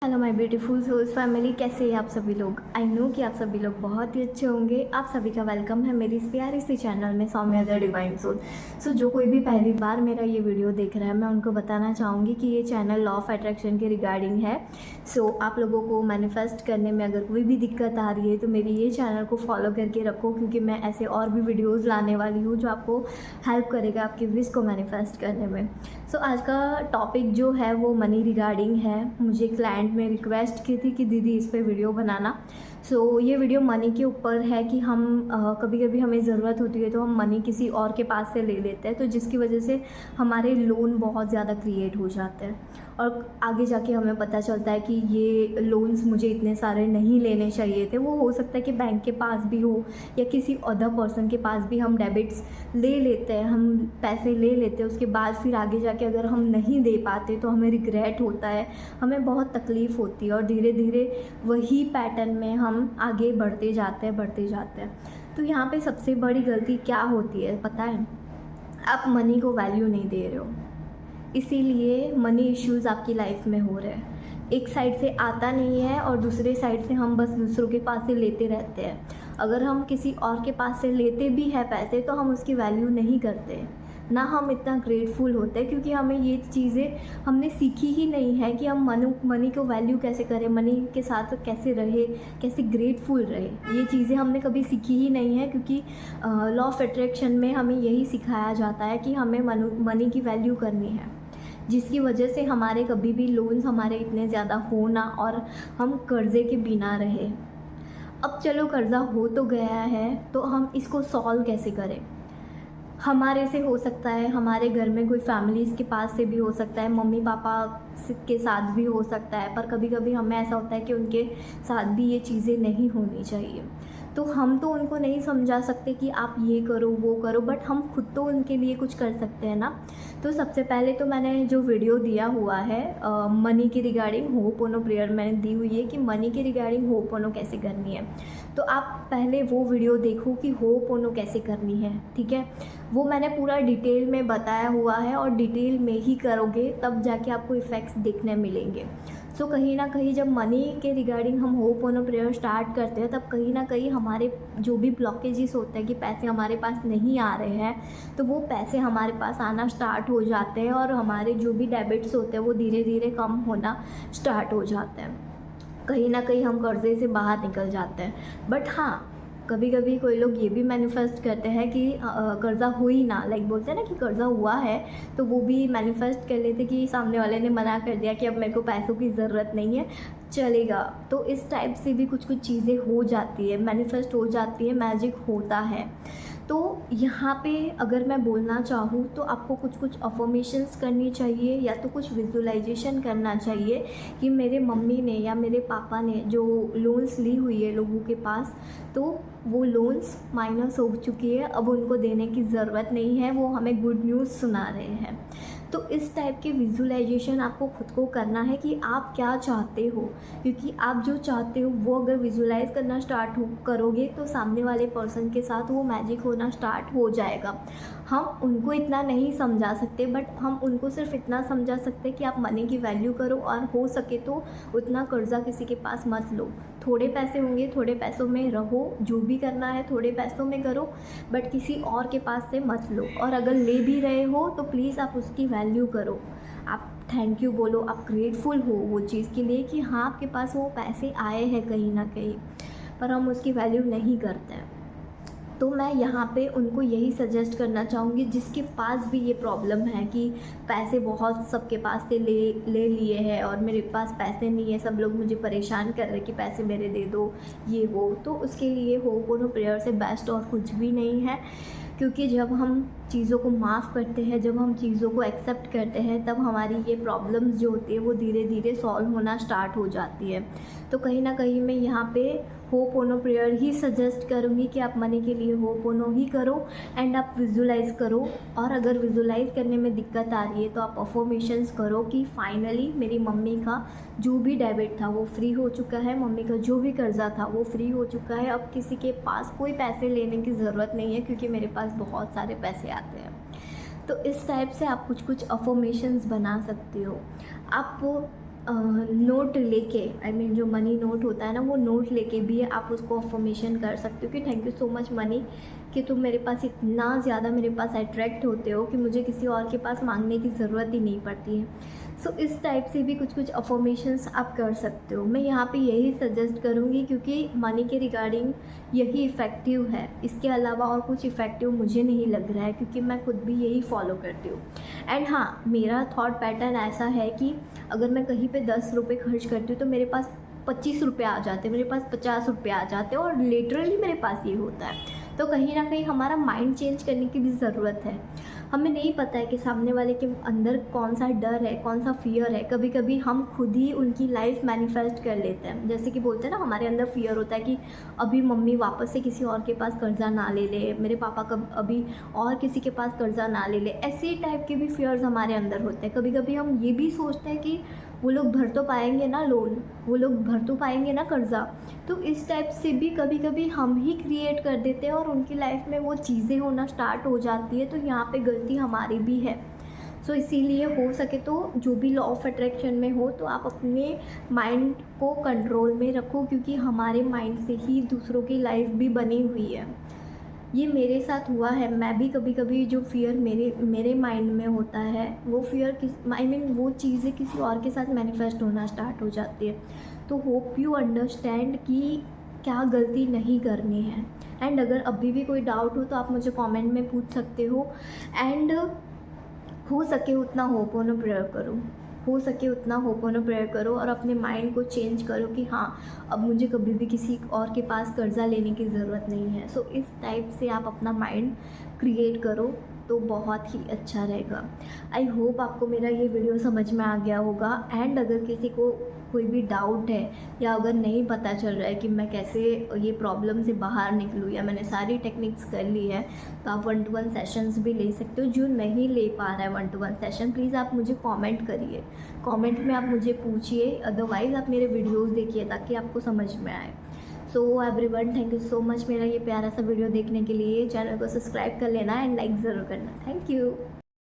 Hello my beautiful souls family, कैसे हैं आप सभी लोग। आई नो कि आप सभी लोग बहुत ही अच्छे होंगे। आप सभी का वेलकम है मेरी इस प्यारी सी चैनल में सौम्या द डिवाइन सोल। सो जो कोई भी पहली बार मेरा ये वीडियो देख रहा है, मैं उनको बताना चाहूँगी कि ये चैनल लॉ ऑफ अट्रैक्शन के रिगार्डिंग है। सो आप लोगों को मैनिफेस्ट करने में अगर कोई भी दिक्कत आ रही है तो मेरी ये चैनल को फॉलो करके रखो, क्योंकि मैं ऐसे और भी वीडियोज़ लाने वाली हूँ जो आपको हेल्प करेगा आपकी विश को मैनिफेस्ट करने में। सो आज का टॉपिक जो है वो मनी रिगार्डिंग है। मुझे क्लाइंट में रिक्वेस्ट की थी कि दीदी इस पे वीडियो बनाना। सो ये वीडियो मनी के ऊपर है कि हम कभी कभी हमें ज़रूरत होती है तो हम मनी किसी और के पास से ले लेते हैं, तो जिसकी वजह से हमारे लोन बहुत ज़्यादा क्रिएट हो जाते हैं और आगे जाके हमें पता चलता है कि ये लोन्स मुझे इतने सारे नहीं लेने चाहिए थे। वो हो सकता है कि बैंक के पास भी हो या किसी अदर पर्सन के पास भी हम डेबिट्स ले लेते हैं, हम पैसे ले लेते हैं, उसके बाद फिर आगे जाके अगर हम नहीं दे पाते तो हमें रिग्रेट होता है, हमें बहुत तकलीफ़ होती है और धीरे धीरे वही पैटर्न में हम आगे बढ़ते जाते हैं। तो यहाँ पे सबसे बड़ी गलती क्या होती है पता है? आप मनी को वैल्यू नहीं दे रहे हो, इसीलिए मनी इश्यूज़ आपकी लाइफ में हो रहे हैं। एक साइड से आता नहीं है और दूसरे साइड से हम बस दूसरों के पास से लेते रहते हैं। अगर हम किसी और के पास से लेते भी है पैसे तो हम उसकी वैल्यू नहीं करते, ना हम इतना ग्रेटफुल होते हैं, क्योंकि हमें ये चीज़ें हमने सीखी ही नहीं है कि हम मनी को वैल्यू कैसे करें, मनी के साथ कैसे रहे, कैसे ग्रेटफुल रहे। ये चीज़ें हमने कभी सीखी ही नहीं है, क्योंकि लॉ ऑफ अट्रैक्शन में हमें यही सिखाया जाता है कि हमें मनी की वैल्यू करनी है, जिसकी वजह से हमारे कभी भी लोन्स हमारे इतने ज़्यादा हो ना और हम कर्ज़े के बिना रहे। अब चलो कर्ज़ा हो तो गया है, तो हम इसको सॉल्व कैसे करें? हमारे से हो सकता है, हमारे घर में कोई फैमिलीज़ के पास से भी हो सकता है, मम्मी पापा के साथ भी हो सकता है, पर कभी कभी हमें ऐसा होता है कि उनके साथ भी ये चीज़ें नहीं होनी चाहिए। तो हम तो उनको नहीं समझा सकते कि आप ये करो वो करो, बट हम खुद तो उनके लिए कुछ कर सकते हैं ना। तो सबसे पहले तो मैंने जो वीडियो दिया हुआ है मनी के रिगार्डिंग होपोनो प्रेयर मैंने दी हुई है कि मनी के रिगार्डिंग होपोनो कैसे करनी है। तो आप पहले वो वीडियो देखो कि होपोनो कैसे करनी है, ठीक है। वो मैंने पूरा डिटेल में बताया हुआ है और डिटेल में ही करोगे तब जाके आपको इफ़ेक्ट्स देखने मिलेंगे। सो कहीं ना कहीं जब मनी के रिगार्डिंग हम होपोनो प्रेयर स्टार्ट करते हैं तब कहीं ना कहीं हमारे जो भी ब्लॉकेजेस होते हैं कि पैसे हमारे पास नहीं आ रहे हैं, तो वो पैसे हमारे पास आना स्टार्ट हो जाते हैं और हमारे जो भी डेबिट्स होते हैं वो धीरे धीरे कम होना स्टार्ट हो जाते हैं। कहीं ना कहीं हम कर्ज़े से बाहर निकल जाते हैं। बट हाँ, कभी कभी कोई लोग ये भी मैनिफेस्ट करते हैं कि कर्ज़ा हो ही ना, लाइक बोलते हैं ना कि कर्ज़ा हुआ है तो वो भी मैनिफेस्ट कर लेते कि सामने वाले ने मना कर दिया कि अब मेरे को पैसों की ज़रूरत नहीं है, चलेगा। तो इस टाइप से भी कुछ कुछ चीज़ें हो जाती है, मैनिफेस्ट हो जाती है, मैजिक होता है। तो यहाँ पे अगर मैं बोलना चाहूँ तो आपको कुछ कुछ अफर्मेशंस करनी चाहिए या तो कुछ विजुअलाइजेशन करना चाहिए कि मेरे मम्मी ने या मेरे पापा ने जो लोन्स ली हुई है लोगों के पास, तो वो लोन्स माइनस हो चुकी है, अब उनको देने की ज़रूरत नहीं है, वो हमें गुड न्यूज़ सुना रहे हैं। तो इस टाइप के विजुअलाइजेशन आपको खुद को करना है कि आप क्या चाहते हो, क्योंकि आप जो चाहते हो वो अगर विजुअलाइज करना स्टार्ट करोगे तो सामने वाले पर्सन के साथ वो मैजिक होना स्टार्ट हो जाएगा। हम उनको इतना नहीं समझा सकते, बट हम उनको सिर्फ इतना समझा सकते कि आप मनी की वैल्यू करो और हो सके तो उतना कर्ज़ा किसी के पास मत लो। थोड़े पैसे होंगे, थोड़े पैसों में रहो, जो भी करना है थोड़े पैसों में करो, बट किसी और के पास से मत लो। और अगर ले भी रहे हो तो प्लीज़ आप उसकी वैल्यू करो, आप थैंक यू बोलो, आप ग्रेटफुल हो वो चीज़ के लिए कि हाँ आपके पास वो पैसे आए हैं कहीं ना कहीं, पर हम उसकी वैल्यू नहीं करते हैं। तो मैं यहाँ पे उनको यही सजेस्ट करना चाहूँगी जिसके पास भी ये प्रॉब्लम है कि पैसे बहुत सबके पास से ले लिए हैं और मेरे पास पैसे नहीं है, सब लोग मुझे परेशान कर रहे हैं कि पैसे मेरे दे दो ये वो। तो उसके लिए होपोनो प्रेयर से बेस्ट और कुछ भी नहीं है, क्योंकि जब हम चीज़ों को माफ़ करते हैं, जब हम चीज़ों को एक्सेप्ट करते हैं, तब हमारी ये प्रॉब्लम्स जो होती है वो धीरे धीरे सॉल्व होना स्टार्ट हो जाती है। तो कहीं ना कहीं मैं यहाँ पे होपोनो प्रेयर ही सजेस्ट करूँगी कि आप मनी के लिए होपोनो ही करो एंड आप विजुलाइज करो। और अगर विजुलाइज करने में दिक्कत आ रही है तो आप अफर्मेशंस करो कि फाइनली मेरी मम्मी का जो भी डेबिट था वो फ्री हो चुका है, मम्मी का जो भी कर्ज़ा था वो फ्री हो चुका है, अब किसी के पास कोई पैसे लेने की ज़रूरत नहीं है क्योंकि मेरे पास बहुत सारे पैसे आते हैं। तो इस टाइप से आप कुछ कुछ अफर्मेशंस बना सकते हो। आप नोट लेके जो मनी नोट होता है ना, वो नोट लेके भी आप उसको अफर्मेशन कर सकते हो कि thank you so much money, कि तुम मेरे पास इतना ज़्यादा मेरे पास अट्रैक्ट होते हो कि मुझे किसी और के पास मांगने की ज़रूरत ही नहीं पड़ती है। सो इस टाइप से भी कुछ कुछ अफर्मेशंस आप कर सकते हो। मैं यहाँ पे यही सजेस्ट करूँगी क्योंकि मनी के रिगार्डिंग यही इफ़ेक्टिव है, इसके अलावा और कुछ इफ़ेक्टिव मुझे नहीं लग रहा है, क्योंकि मैं खुद भी यही फॉलो करती हूँ। एंड हाँ, मेरा थॉट पैटर्न ऐसा है कि अगर मैं कहीं पे 10 रुपये खर्च करती हूँ तो मेरे पास 25 रुपये आ जाते हैं, मेरे पास 50 रुपये आ जाते हैं, और लिटरली मेरे पास ये होता है। तो कहीं ना कहीं हमारा माइंड चेंज करने की भी ज़रूरत है। हमें नहीं पता है कि सामने वाले के अंदर कौन सा डर है, कौन सा फियर है। कभी कभी हम खुद ही उनकी लाइफ मैनिफेस्ट कर लेते हैं। जैसे कि बोलते हैं ना, हमारे अंदर फियर होता है कि अभी मम्मी वापस से किसी और के पास कर्जा ना ले ले, मेरे पापा कब अभी और किसी के पास कर्जा ना ले ले। ऐसे टाइप के भी फियर्स हमारे अंदर होते हैं। कभी कभी हम ये भी सोचते हैं कि वो लोग भर तो पाएंगे ना लोन, वो लोग भर तो पाएंगे ना कर्जा। तो इस टाइप से भी कभी कभी हम ही क्रिएट कर देते हैं और उनकी लाइफ में वो चीज़ें होना स्टार्ट हो जाती है। तो यहाँ पे गलती हमारी भी है। सो इसीलिए हो सके तो जो भी लॉ ऑफ अट्रैक्शन में हो, तो आप अपने माइंड को कंट्रोल में रखो, क्योंकि हमारे माइंड से ही दूसरों की लाइफ भी बनी हुई है। ये मेरे साथ हुआ है। मैं भी कभी कभी जो फियर मेरे माइंड में होता है, वो फियर वो चीज़ें किसी और के साथ मैनिफेस्ट होना स्टार्ट हो जाती है। तो होप यू अंडरस्टैंड कि क्या गलती नहीं करनी है। एंड अगर अभी भी कोई डाउट हो तो आप मुझे कमेंट में पूछ सकते हो। एंड हो सके उतना होपोनो प्रेयर करो, हो सके उतना होपोनो प्रेयर करो, और अपने माइंड को चेंज करो कि हाँ, अब मुझे कभी भी किसी और के पास कर्जा लेने की ज़रूरत नहीं है। सो इस टाइप से आप अपना माइंड क्रिएट करो तो बहुत ही अच्छा रहेगा। आई होप आपको मेरा ये वीडियो समझ में आ गया होगा। एंड अगर किसी को कोई भी डाउट है, या अगर नहीं पता चल रहा है कि मैं कैसे ये प्रॉब्लम से बाहर निकलूँ, या मैंने सारी टेक्निक्स कर ली है, तो आप 1-to-1 सेशंस भी ले सकते हो। जो नहीं ले पा रहा है 1-to-1 सेशन, प्लीज़ आप मुझे कमेंट करिए, कमेंट में आप मुझे पूछिए। अदरवाइज़ आप मेरे वीडियोस देखिए ताकि आपको समझ में आए। So everyone, thank you so much मेरा ये प्यारा सा वीडियो देखने के लिए। चैनल को सब्सक्राइब कर लेना एंड लाइक ज़रूर करना। Thank you.